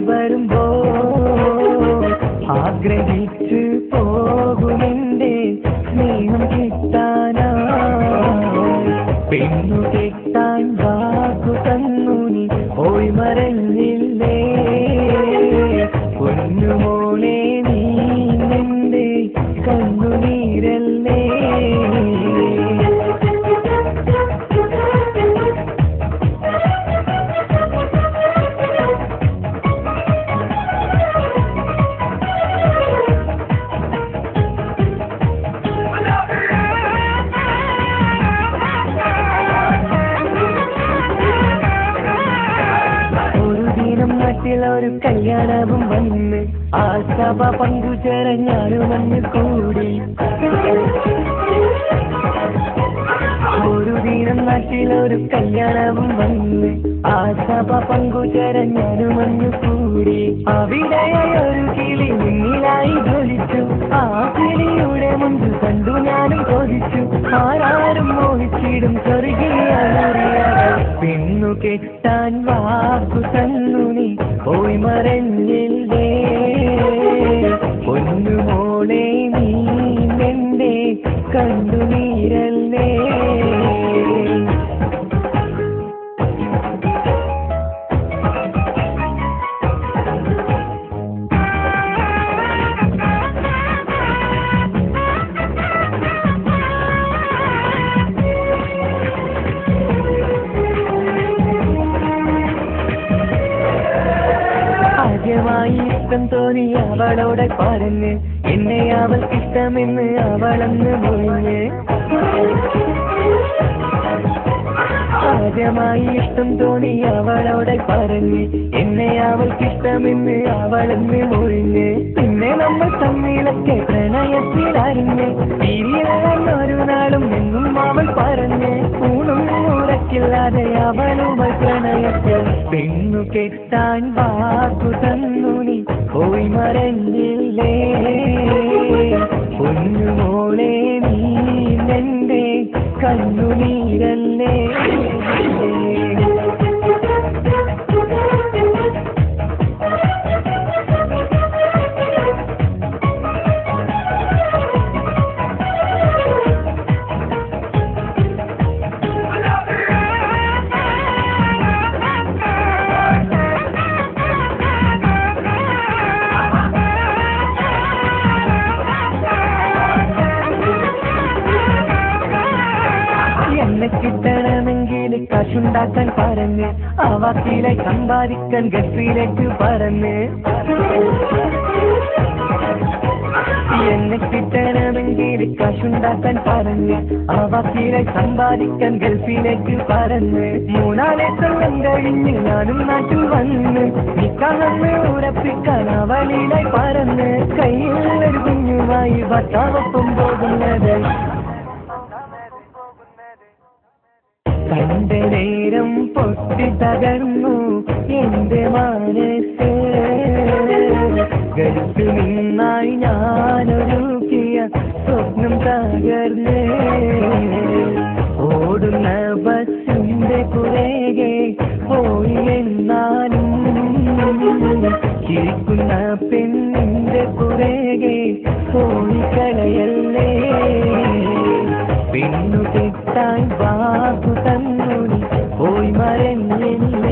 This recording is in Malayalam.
വരുമ്പോ ആഗ്രഹിച്ചു പോകുമെന്റെ സ്നേഹം കിട്ടാനാ പെണ്ണു കിട്ടാൻ വാക്കു തന്നു നീ പോയി മറഞ്ഞില്ലേ പൊന്നുമോളെ നീ നിന്റെ കണ്ണുനീരല്ലേ ഒരു കല്യാണവും വന്ന് ആ സഭ പങ്കുചേരാൻ ഞാനും വന്ന് കൂടി ഒരു ദിനം നാട്ടിലൊരു കല്യാണവും വന്ന് ആ സഭ പങ്കുചേരാൻ ഞാനും വന്ന് കൂടി അവിടെയായി ഒരു കിളി മുന്നിലായി ജ്വലിച്ചു ആ കിളിയുടെ മുൻപ് കണ്ടു ഞാനും ചോദിച്ചു ആരാരും മോഹിച്ചിടും സ്വർഗീയ പെണ്ണു കെട്ടാൻ വാക്കു തന്നു നീ പോയി മറഞ്ഞില്ലേ പൊന്നുമോളെ നീ നിന്റെ കണ്ണുനീരല്ലേ ഇഷ്ടം തോന്നി അവളോടെ പറഞ്ഞ് എന്നെ അവൾക്കിഷ്ടമെന്ന് അവളന്ന് മൊഴിഞ്ഞ് ആദ്യമായി ഇഷ്ടം തോന്നി അവളോടെ പറഞ്ഞ് എന്നെ അവൾക്കിഷ്ടമെന്ന് അവളന്ന് മൊഴിഞ്ഞ് പിന്നെ നമ്മൾ തമ്മിലൊക്കെ പ്രണയത്തിലറിഞ്ഞ് തിരിയില്ലെന്നൊരു നാളും എന്നും അവൾ പറഞ്ഞ് ഊണും ഉറക്കില്ലാതെ അവളുമായി പ്രണയത്തിൽ പെണ്ണു കെട്ടാൻ വാക്കു തന്നു നീ പോയി മറഞ്ഞില്ലേ പൊന്നുമോളെ നീ നിന്റെ കണ്ണുനീരല്ലേ കിട്ടണമെങ്കിൽ കാശുണ്ടാക്കാൻ പറഞ്ഞ് ആ വാക്കിലെ സമ്പാദിക്കാൻ ഗൾഫിലേക്ക് പറഞ്ഞ് എന്നെ കിട്ടണമെങ്കിൽ കാശുണ്ടാക്കാൻ പറഞ്ഞ് ആ വാക്കിലെ സമ്പാദിക്കാൻ ഗൾഫിലേക്ക് പറഞ്ഞ് 3 കൊല്ലം കഴിഞ്ഞ് ഞാനും നാട്ടിൽ വന്ന് നിക്കാണെന്ന് ഉറപ്പിക്കാൻ അവളിലായി പറഞ്ഞ് കയ്യിൽ ഒരു കുഞ്ഞുമായി ഭർത്താവൊപ്പം പോകുന്നത് കണ്ട നേരം പൊട്ടി തകർന്നു എന്റെ മനസ്സ് ഗൾഫിൽ നിന്നായി ഞാനൊരുക്കിയ സ്വപ്നം തകർന്ന് ഓടുന്ന ബസ്സിന്റെ പുറകെ പോയി എന്നാലും ചിരിക്കുന്ന പെണ്ണിന്റെ പുറകെ പോയി കളയല്ലേ പെണ്ണു കെട്ടാൻ വാക്കു തന്നു പോയി മറഞ്ഞില്ല